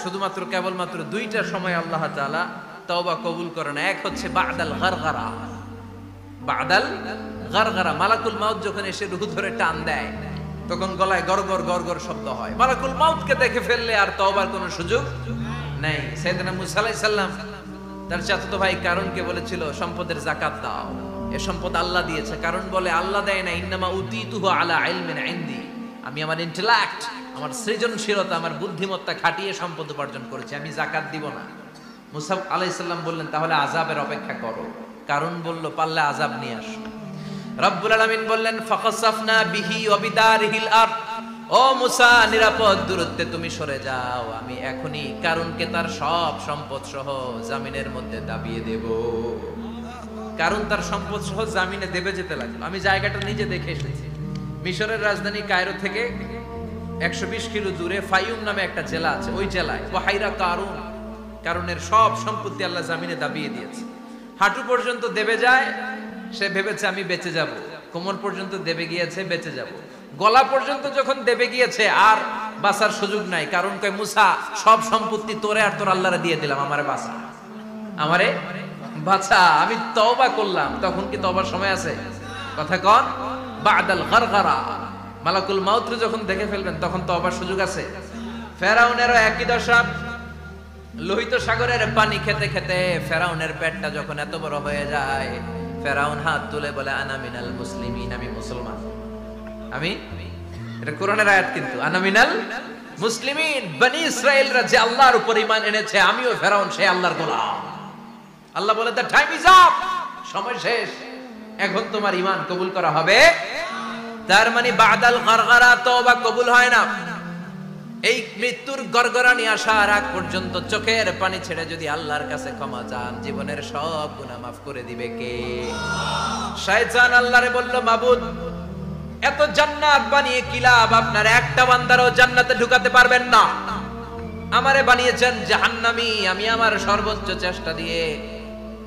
শুধুমাত্র কেবলমাত্র দুইটা সময় আল্লাহ তাআলা তওবা কবুল করেন। এক হচ্ছে বাদাল গারগারা, বাদাল গারগারা, মালাকুল মাউত যখন এসে রূহ ধরে টান দেয় তখন গলায় গরগর গরগর শব্দ হয়। মালাকুল মাউতকে দেখে ফেললে আর তওবার কোনো সুযোগ নেই। সাইয়েদনা মুসা আলাইহিস সালাম তার চাচাতো ভাই কারণকে বলেছিল সম্পদের যাকাত দাও, এ সম্পদ আল্লাহ দিয়েছে। কারণ বলে আল্লাহ দেয় না, ইন্নামা উতীতুহু আলা ইলমিন ইনদি, আমি আমার ইন্টেলেক্ট, আমার সৃজনশীলতা, আমার বুদ্ধিমত্তা খাটিয়ে সম্পদ উপার্জন করেছি, আমি যাকাত দিব না। মুসা আলাইহিস সালাম বললেন তাহলে আযাবের অপেক্ষা করো। কারণ বলল পারলে আযাব নিয়ে আসো। রব্বুল আলামিন বললেন ফাখাসাফনা বিহি ওয়া বিদারিহিল আরদ, ও মুসা নিরাপদ দূরত্বে তুমি সরে যাও, আমি এখনি কারণকে তার সব সম্পদ সহ জামিনের মধ্যে দাবিয়ে দেব। কারণ তার সম্পদ সহ জামিনে দেবে যেতে লাগলো। আমি জায়গাটা নিজে দেখে এসেছি। মিশরের রাজধানী কায়রো থেকে 120 কিলো দূরে ফাইউম নামে একটা জেলা আছে, ওই জেলায় বাহাইরা কারুন, কারণের সব সম্পত্তি আল্লাহ জামিনে দাবিয়ে দিয়েছে। হাঁটু পর্যন্ত দেবে যায়, সে ভেবেছে আমি বেঁচে যাব। কোমর পর্যন্ত দেবে গিয়েছে, বেঁচে যাব। গলা পর্যন্ত যখন দেবে গিয়েছে আর বাঁচার সুযোগ নাই। কারণ কয় মুসা সব সম্পত্তি তোরে আর তোর আল্লাহরে দিয়ে দিলাম, আমারে বাঁচা, আমারে বাঁচা, আমি তওবা করলাম। তখন কি তওবার সময় আছে? কথা কন। বাদাল গারগারা, মালাকুল মাউত যখন দেখে ফেলবেন তখন তওবার সুযোগ আছে। ফেরাউনেরও একই দশা। লোহিত সাগরের পানি খেতে খেতে ফেরাউনের পেটটা যখন এত বড় হয়ে যায়, ফেরাউন হাত তুলে বলে আনা মিনাল মুসলিমিন, আমি মুসলমান। আমি, এটা কোরআনের আয়াত কিন্তু, আনা মিনাল মুসলিমিন, বনি ইসরাইলরা যে আল্লাহর উপর ঈমান এনেছে, আমিও ফেরাউন সেই আল্লাহর গোলাম। আল্লাহ বলে দ্য টাইম ইজ আপ, সময় শেষ, এখন তোমার ঈমান কবুল করা হবে। তার মানে বাদাল গারগারা তওবা কবুল হয় না। এই মৃত্যুর গড়গড়ানি আসার আগ পর্যন্ত চোখের পানি ছেড়ে যদি আল্লাহর কাছে ক্ষমা চান, জীবনের সব গুনাহ মাফ করে দিবে কে? শয়তান আল্লাহরে বলল মাবুদ এত জান্নাত বানিয়ে কি লাভ, আপনার একটা বান্দারও জান্নাতে ঢুকাতে পারবেন না। আমারে বানিয়েছেন জাহান্নামী, আমি আমার সর্বোচ্চ চেষ্টা দিয়ে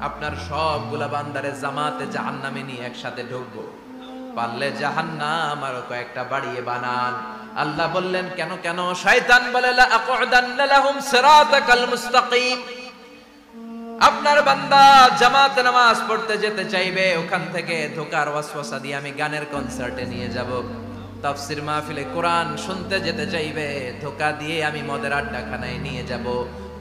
আপনার সবগুলা বান্দারে জামাতে জাহান্নামে নিয়ে একসাথে ঢুকবো, পারলে জাহান্নাম আরো কয়েকটা বাড়িয়ে বানান। আল্লাহ বললেন কেন কেন? শয়তান বলে লা আকুদান্না লাহুম সিরাতাকাল মুস্তাকিম, আপনার বান্দা জামাতে নামাজ পড়তে যেতে চাইবে, ওখান থেকে ধোকার ওয়াসওয়াসা দিয়ে আমি গানের কনসার্টে নিয়ে যাব। তাফসীর মাহফিলে কোরআন শুনতে যেতে চাইবে, ধোকা দিয়ে আমি মদের আড্ডাখানায় নিয়ে যাব।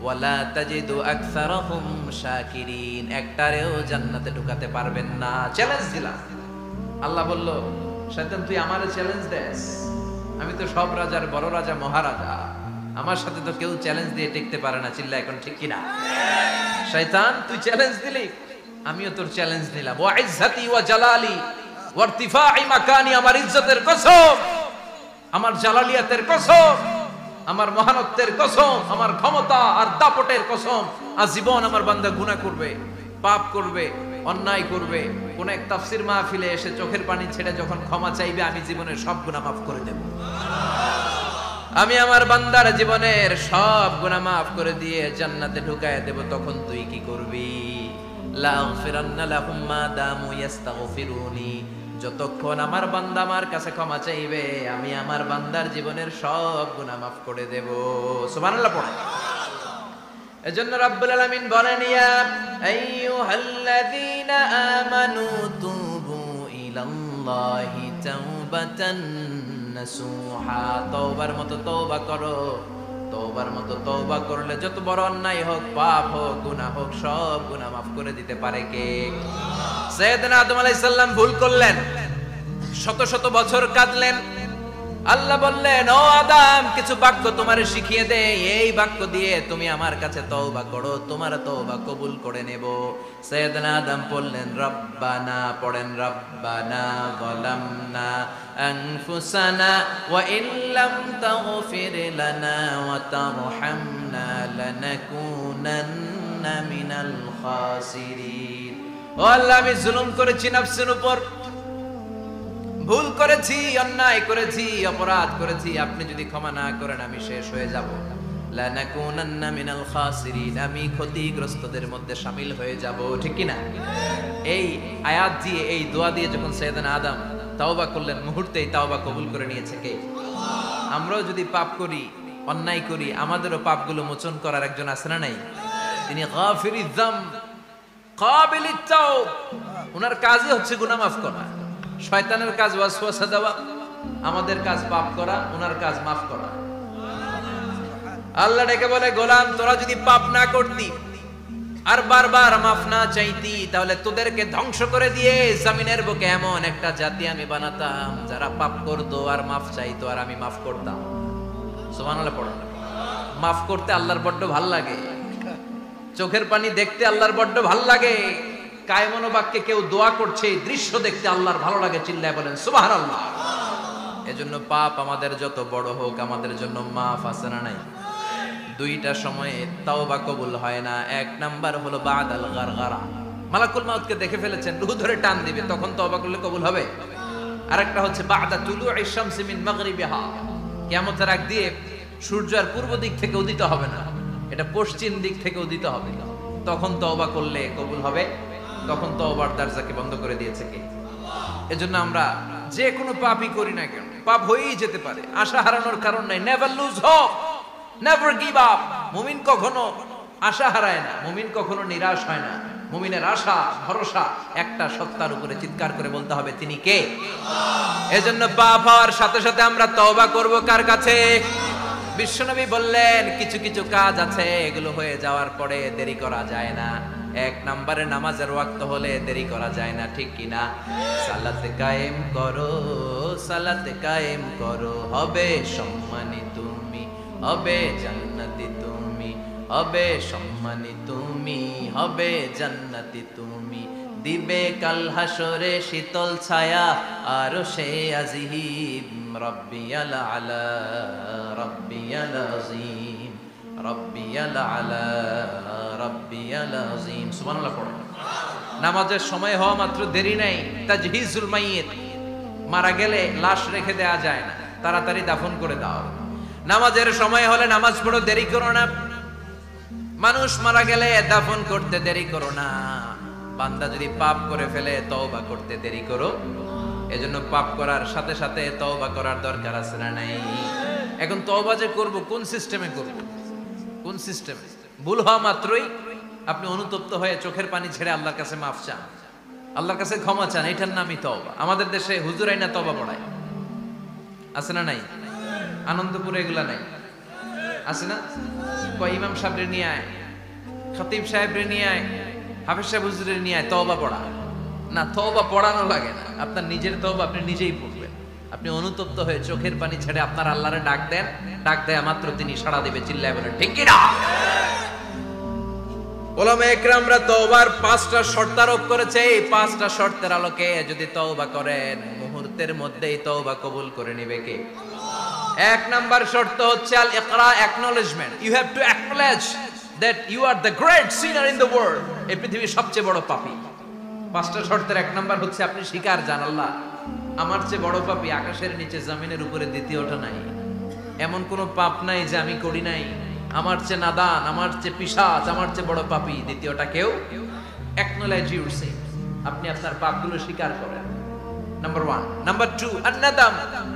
ওয়ালা তাজিদু আকসারাহুম শাকিরিন, একটারেও জান্নাতে ঢুকাতে পারবেন না। চ্যালেঞ্জ দিলাম। আল্লাহ বলল শয়তান তুই আমারে চ্যালেঞ্জ দেস, আমি তো সব রাজার বড় রাজা, মহারাজা, আমার সাথে তো কেউ চ্যালেঞ্জ দিয়ে টিকতে পারে না। চিল্লা এখন ঠিক কিনা? শয়তান তুই চ্যালেঞ্জ দিলি, আমিও তোর চ্যালেঞ্জ নিলাম। ওয়া ইজ্জতি ওয়া জালালি ওয়া ইরতিফাই মাকানি, আমার ইজ্জতের কসম, আমার জালালিয়াতের কসম, আমার মহানত্বের কসম, আমার ক্ষমতা আর দাপটের কসম, আজীবন আমার বান্দা গুনাহ করবে, পাপ করবে, অন্যায় করবে, কোন এক তাফসীর মাহফিলে এসে চোখের পানি ছেড়ে যখন ক্ষমা চাইবে, আমি জীবনের সব গুনাহ মাফ করে দেব। আমি আমার বান্দার জীবনের সব গুনাহ মাফ করে দিয়ে জান্নাতে ঢুকায় দেব। তখন তুই কি করবি? লা আগফিরান্না লাহুম মা দামু ইস্তাগফিরুনি, যতক্ষণ আমার বান্দা আমার কাছে ক্ষমা চাইবে, আমি আমার বান্দার জীবনের সব গুনাহ মাফ করে দেব। সুবহানাল্লাহ পড়ে। এজন্য রাব্বুল আলামিন বলেন ইয়া আইয়ুহাল্লাযীনা আমানু তুবু ইলাল্লাহি তাওবাতান নাসুহা, তওবার মতো তওবা করো। তওবার মতো তওবা করলে যত বড় অন্যায় হোক, পাপ হোক, গুনাহ হোক, সব গুনাহ মাফ করে দিতে পারে কে? সাইয়েদনা আদম আলাইহিস সালাম ভুল করলেন, শত শত বছর কাঁদলেন। আল্লাহ বললেন ও আদম কিছু বাক্য তোমারে শিখিয়ে দে, এই বাক্য দিয়ে তুমি আমার কাছে তওবা করো, তোমার তওবা কবুল করে নেব। সাইয়েদনা আদম বললেন রব্বানা, পড়েন রব্বানা যালামনা আনফুসানা ওয়া ইল্লাম তাগফির লানা ওয়া তারহামনা লানাকুনান্না মিনাল খাসিরিন। ও আল্লাহ আমি জুলুম করেছি নফসের উপর, ভুল করেছি, অন্যায় করেছি, অপরাধ করেছি, আপনি যদি ক্ষমা না করেন আমি শেষ হয়ে যাব। লানাকুনান্না মিনাল খাসিরিন, আমি ক্ষতিগ্রস্তদের মধ্যে শামিল হয়ে যাব। ঠিক কি না? এই আয়াত দিয়ে, এই দোয়া দিয়ে যখন সাইয়েদনা আদম তওবা করলেন, মুহূর্তেই তওবা কবুল করে নিয়েছে কে? আমরাও যদি পাপ করি, অন্যায় করি, আমাদেরও পাপগুলো মোচন করার একজন আছে না নাই? তিনি গাফিরিয যাম কাবিলিত তাওব। ওনার কাজই হচ্ছে গুনাহ মাফ করা। শয়তানের কাজ ওয়াসওয়াসা দেওয়া, আমাদের কাজ পাপ করা, ওনার কাজ মাফ করা। আল্লাহ ডেকে বলে, গোলাম তোরা যদি পাপ না করতি আর বারবার মাফ না চাইতি, তাহলে তোদেরকে ধ্বংস করে দিয়ে জমিনের বুকে এমন একটা জাতি আমি বানাতাম যারা পাপ করতো আর মাফ চাইতো, আর আমি মাফ করতাম। সুবহানাল্লাহ পড়েন। মাফ করতে আল্লাহর বড্ড ভাল লাগে, চোখের পানি দেখতে আল্লাহর বড্ড ভাল লাগে, কায়মন বাক্যে কেউ দোয়া করছে এই দৃশ্য দেখতে আল্লাহর ভালো লাগে, চিল্লায় বলেন সুবহানাল্লাহ। এজন্য পাপ আমাদের যত বড় হোক, আমাদের জন্য মাফ আছে না নাই? দুইটা সময়ে তাওবা কবুল হয় না। এক নাম্বার হলো বাদাল গারগারা, মালাকুল মাউতকে দেখে ফেলেছেন, রূহ ধরে টান দিবে, তখন তাওবা করলে কবুল হবে। আরেকটা হচ্ছে বাদা তুলুইশ শামসি মিন মাগরিবিহা, কিয়ামতের আগ দিয়ে সূর্য আর পূর্ব দিক থেকে উদিত হবে না, এটা পশ্চিম দিক থেকে উদিত হবে, তখন তওবা করলে কবুল হবে। তখন তওবার দরজাকে বন্ধ করে দিয়েছে কে? এজন্য আমরা যে কোনো পাপই করি না কেন, পাপ হয়েই যেতে পারে, আশা হারানোর কারণ নাই। Never lose hope, never give up. মুমিন কখনো আশা হারায় না, মুমিন কখনো নিরাশ হয় না। মুমিনের আশা ভরসা একটা সত্তার উপরে, চিৎকার করে বলতে হবে তিনি কে? এজন্য পাপ হওয়ার সাথে সাথে আমরা তওবা করব কার কাছে? বিশ্বনবী বললেন কিছু কিছু কাজ আছে এগুলো হয়ে যাওয়ার পরে দেরি করা যায় না। এক নম্বরে নামাজের ওয়াক্ত হলে দেরি করা যায় না, ঠিক কিনা? সালাতে কায়েম করো, সালাতে কায়েম করো, হবে সম্মানী তুমি, হবে জান্নাতি তুমি, হবে সম্মানী তুমি, হবে জান্নাতি তুমি, দিবে কাল হাসরে শীতল ছায়া আরশে আজিম, রব্বিয়াল আলা রব্বিয়াল আযীম, রব্বিয়াল আলা রব্বিয়াল আযীম। সুবহানাল্লাহ পড়ো। নামাজের সময় হওয়া মাত্র দেরি নাই। তাজহিজুল মাইয়িত, মারা গেলে লাশ রেখে দেয়া যায় না, তাড়াতাড়ি দাফন করে দাও। নামাজের সময় হলে নামাজ পড়ো, দেরি করো না। মানুষ মারা গেলে দাফন করতে দেরি করো না। বান্দা যদি পাপ করে ফেলে তওবা করতে দেরি করো। এজন্য পাপ করার সাথে সাথে তওবা করার দরকার আছে না নাই? এখন তওবা যে করব কোন সিস্টেমে করব? কোন সিস্টেমে? ভুল হওয়া মাত্রই আপনি অনুতপ্ত হয়ে চোখের পানি ছেড়ে আল্লাহর কাছে মাফ চান, আল্লাহর কাছে ক্ষমা চান, এটার নামই তওবা। আমাদের দেশে হুজুরাই না তওবা পড়ায়, আছে না নাই? আনন্দপুরে এগুলা নাই, আছে না? কয় ইমাম সাহেবরে নিয়ে আয়, খতিব সাহেবরে নিয়ে আয়, হাফেজ সাহেব হুজুরের নিয়ে আয়, তওবা পড়া। না, তওবা পড়ানো লাগে না, আপনার নিজের তওবা আপনি নিজেই পড়বেন। আপনি অনুতপ্ত হয়ে চোখের পানি ছেড়ে আপনার আল্লাহরে ডাক দেন, ডাক দেয়া মাত্র তিনি সাড়া দিবে, চিল্লায় বলেন ঠিক কি না? উলামা ইকরামরা তওবার 5টা শর্ত আরোপ করেছে। এই 5টা শর্তের আলোকে যদি তওবা করেন মুহূর্তের মধ্যেই তওবা কবুল করে নেবে কে? এক নাম্বার শর্ত হচ্ছে আল ইকরা, acknowledgement. You have to acknowledge that you are the great sinner in the world. এই পৃথিবীর সবচেয়ে বড় পাপী। 5টা শর্তের এক নাম্বার হচ্ছে আপনি স্বীকার জান, আল্লাহ আমার চেয়ে বড় পাপী আকাশের নিচে জমিনের উপরে দ্বিতীয়টা নাই। এমন কোন পাপ নাই যে আমি করি নাই। আমার চেয়ে নাদান, আমার চেয়ে পিশাচ, আমার চেয়ে বড় পাপী দ্বিতীয়টা কেউ। অ্যাকনলেজ ইউর সিন, আপনি আপনার পাপগুলো স্বীকার করেন। Number 1. Number 2, an-nadam,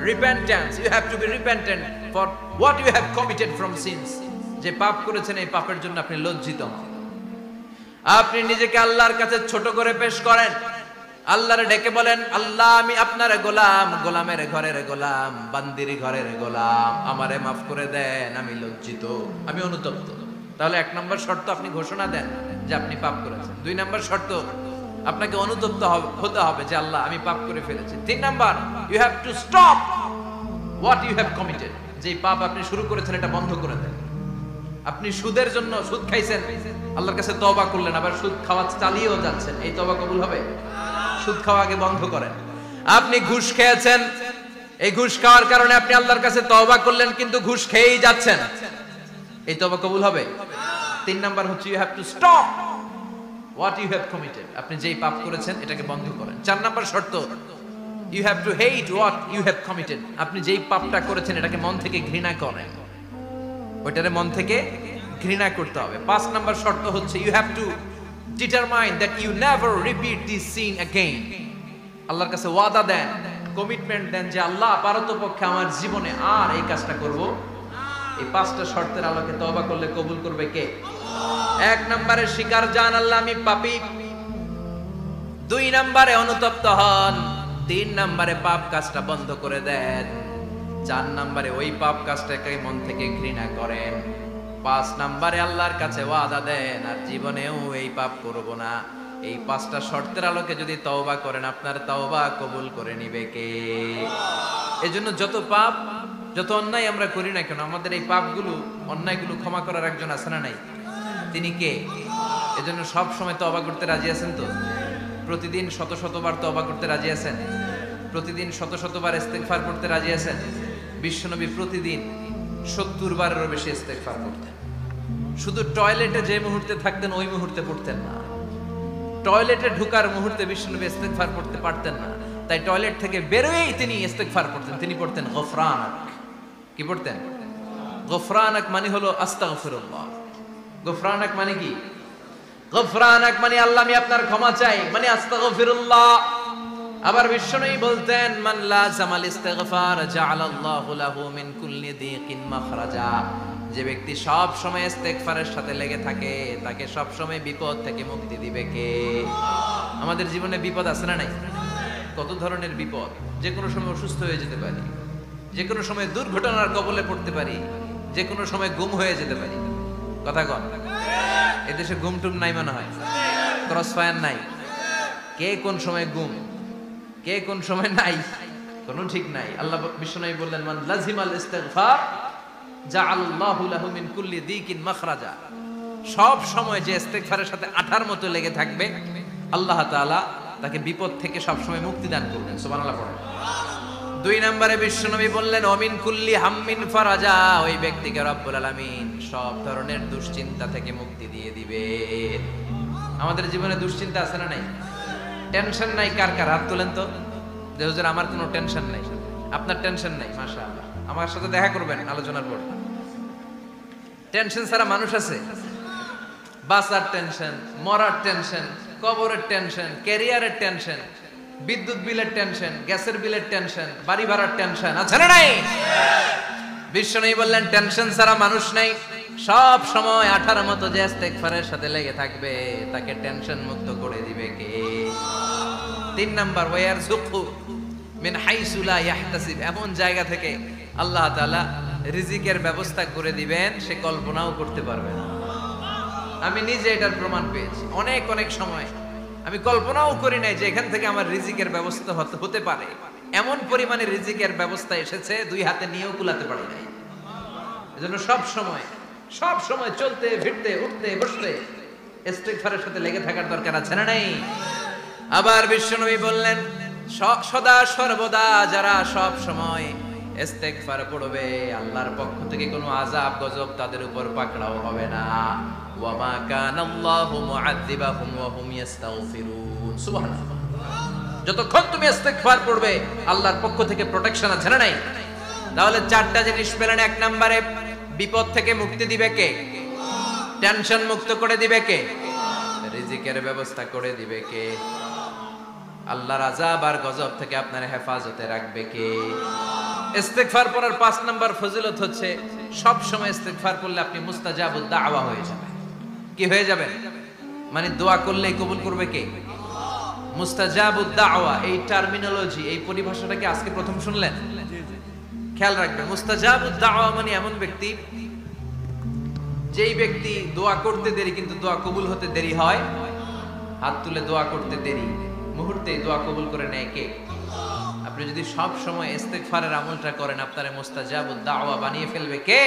repentance. You have to be repentant for what you have committed from sins. যে পাপ করেছেন এই পাপের জন্য আপনি লজ্জিত হন। আপনি নিজেকে আল্লাহর কাছে ছোট করে পেশ করেন, আল্লাহরে ডেকে বলেন, আল্লাহ আমি আপনার গোলাম, গোলামের ঘরের গোলাম, বান্দির ঘরের গোলাম, আমারে মাফ করে দেন, আমি লজ্জিত, আমি অনুতপ্ত। তাহলে 1 নম্বর শর্ত আপনি ঘোষণা দেন যে আপনি পাপ করেছেন। 2 নম্বর শর্ত আপনাকে অনুতপ্ত হতে হবে যে আল্লাহ আমি পাপ করে ফেলেছি। 3 number, you have to stop what you have committed. যে পাপ আপনি শুরু করেছেন এটা বন্ধ করে দেন। আপনি সুদের জন্য সুদ খাইছেন, আল্লাহর কাছে তওবা করলেন, আবার সুদ খাওয়া চালিয়েও যাচ্ছেন, এই তওবা কবুল হবে? সুদ খাওয়া আগে বন্ধ করেন। আপনি ঘুষ খেয়েছেন, এই ঘুষ খাওয়ার কারণে আপনি আল্লাহর কাছে তওবা করলেন কিন্তু ঘুষ খেয়েই যাচ্ছেন, এই তওবা কবুল হবে? 3 নাম্বার হচ্ছে you have to stop what you have committed, আপনি যেই পাপ করেছেন এটাকে বন্ধ করেন। 4 নাম্বার শর্ত, you have to hate what you have committed, আপনি যেই পাপটা করেছেন এটাকে মন থেকে ঘৃণা করেন, ওইটারে মন থেকে ঘৃণা করতে হবে। 5 নাম্বার শর্ত হচ্ছে you have to determine that you never repeat this sin again, আল্লাহর কাছে ওয়াদা দেন, কমিটমেন্ট দেন যে আল্লাহ পারতপক্ষে আমার জীবনে আর এই কাজটা করব এই পাঁচটা শর্তের আলোকে তওবা করলে কবুল করবে কে? এক নম্বরে স্বীকার জান আল্লাহ আমি পাপী, দুই নম্বরে অনুতপ্ত হন, তিন নম্বরে পাপ কাজটা বন্ধ করে দেন, চার নম্বরে ওই পাপ কাজটাকে মন থেকে ঘৃণা করেন, পাঁচ নম্বরে আল্লাহর কাছে ওয়াদা দেন আর জীবনেও এই পাপ করব না। এই পাঁচটা শর্তের আলোকে যদি তওবা করেন আপনার তওবা কবুল করে নিবে কে? এজন্য যত পাপ যত অন্যায় আমরা করি না কেন আমাদের এই পাপগুলো অন্যায়গুলো ক্ষমা করার একজন আছে না নাই? তিনি কে? এজন্য সব সময় তওবা করতে রাজি আছেন তো? প্রতিদিন শত শতবার তওবা করতে রাজি আছেন? প্রতিদিন শত শতবার ইস্তেগফার করতে রাজি আছেন? বিশ্বনবী প্রতিদিন 70 বারেরও বেশি ইস্তেগফার করতেন। শুধু টয়লেটে যে মুহূর্তে থাকতেন ওই মুহূর্তে পড়তেন না, টয়লেটে ঢোকার মুহূর্তে বিশ্বনবী ইস্তেগফার করতে পারতেন না, তাই টয়লেট থেকে বেরোয়েই তিনি ইস্তেগফার করতেন। তিনি পড়তেন গফরানাক। কি পড়তেন? গফরানাক মানে হলো আস্তাগফিরুল্লাহ। গফরানাক মানে কি? গফরানাক মানে আল্লাহ আমি আপনার ক্ষমা চাই, মানে আস্তাগফিরুল্লাহ। আবার বিশ্বনবী বলতেন মান লাযামাল ইস্তিগফার জাআলাল্লাহু লাহু মিন কুল্লি দীকিন মাখরাজা। যে ব্যক্তি সব সময় ইস্তেগফারের সাথে লেগে থাকে তাকে সব সময় বিপদ থেকে মুক্তি দিবে কে? আমাদের জীবনে বিপদ আছে না নাই? কত ধরনের বিপদ, যে কোনো সময় অসুস্থ হয়ে যেতে পারি, যে কোনো সময় দুর্ঘটনার কবলে পড়তে পারি, যে কোনো সময় গুম হয়ে যেতে পারি। কথা কন, এদেশে গুম টুম নাই মনে হয়, ক্রস ফায়ার নাই, কে কোন সময় গুম কে কোন সময় নাই কোনো ঠিক নাই। আল্লাহ বিশ্বনবী বললেন মান লাজিমাল ইস্তিগফার জাআলাল্লাহু লাহু মিন কুল্লি দীকিন মাখরাজা। সব সময় যে ইস্তিগফারের সাথে আঠার মতো লেগে থাকবে আল্লাহ তাআলা তাকে বিপদ থেকে সব সময় মুক্তি দান করবেন। সুবহানাল্লাহ পড়েন। দুই নম্বরে বিশ্বনবী বললেন অমিন কুল্লি হাম্মিন ফারাজা। ওই ব্যক্তিকে রব্বুল আলামিন সব ধরনের দুশ্চিন্তা থেকে মুক্তি দিয়ে দিবে। আমাদের জীবনে দুশ্চিন্তা আছে না নাই? টেনশন নাই কার কার? হাত তোলেন তো। যে হুজুর আমার কোনো টেনশন নাই। আপনার টেনশন নাই, মাশাআল্লাহ। আমার সাথে দেখা করবেন আলোচনার পর। টেনশন ছাড়া মানুষ আছে? বাসার টেনশন, মরার টেনশন, কবরের টেনশন, ক্যারিয়ারের টেনশন, বিদ্যুৎ বিলের টেনশন, গ্যাসের বিলের টেনশন, বাড়ি ভাড়ার টেনশন আছে না নাই? বিশ্বনবী বললেন টেনশন ছাড়া মানুষ নাই। সব সময় আঠার মতো যে ইস্তেগফারের সাথে লেগে থাকবে তাকে টেনশন মুক্ত করে দিবে কে? তিন নাম্বার ওয়ারযুকহু মিন হাইসু লা ইয়াহতাসিব। এমন জায়গা থেকে আল্লাহ তাআলা রিজিকের ব্যবস্থা করে দিবেন সে কল্পনাও করতে পারবে না। আমি নিজে এটার প্রমাণ পেয়েছি। অনেক অনেক সময় আমি কল্পনাও করি নাই যে এখান থেকে আমার রিজিকের ব্যবস্থা হতে পারে। এমন পরিমাণে রিজিকের ব্যবস্থা এসেছে দুই হাতে নিয়েও কুলাতে পারি নাই। এজন্য সব সময় চলতে ফিরতে উঠতে বসতে ইস্তিগফারের সাথে লেগে থাকার দরকার আছে না নাই? আবার বিশ্বনবী বললেন সদা সর্বদা যারা সব সময় ইস্তিগফার পড়বে আল্লাহর পক্ষ থেকে কোনো আযাব গজব তাদের উপর পাকড়াও হবে না। ওয়া মা কানাল্লাহু মুআযযিবাহুম ওয়া হুম ইস্তাগফিরুন। সুবহানাল্লাহ। যতক্ষণ তুমি ইস্তিগফার পড়বে আল্লাহর পক্ষ থেকে প্রোটেকশন আছে না নাই? তাহলে চারটা জিনিস পেলেন। এক নম্বরে বিপদ থেকে মুক্তি দিবে কে? টেনশন মুক্ত করে দিবে কে? রিজিকের ব্যবস্থা করে দিবে কে? আল্লাহর আযাব আর গজব থেকে আপনার হেফাজতে রাখবে কে? ইস্তিগফার পড়ার 5 নাম্বার ফজিলত হচ্ছে সব সময় ইস্তিগফার করলে আপনি মুস্তাজাবুদ দাওয়া হয়ে যাবেন। কি হয়ে যাবেন? মানে দোয়া করলেই কবুল করবে কে? মুস্তাজাবুদ দাওয়া। এই টার্মিনোলজি, এই পরিভাষাটাকে আজকে প্রথম শুনলেন? খেয়াল রাখবেন। মুস্তাজাবুদ দাওয়া মানে এমন ব্যক্তি যেই ব্যক্তি দোয়া করতে দেরি কিন্তু দোয়া কবুল হতে দেরি হয়। হাত তুলে দোয়া করতে দেরি, মুহূর্তে দোয়া কবুল করে নেয় কে? আপনি যদি সব সময় ইস্তিগফারের আমলটা করেন আপনারে মুস্তাজাবুদ দাওয়া বানিয়ে ফেলবে কে?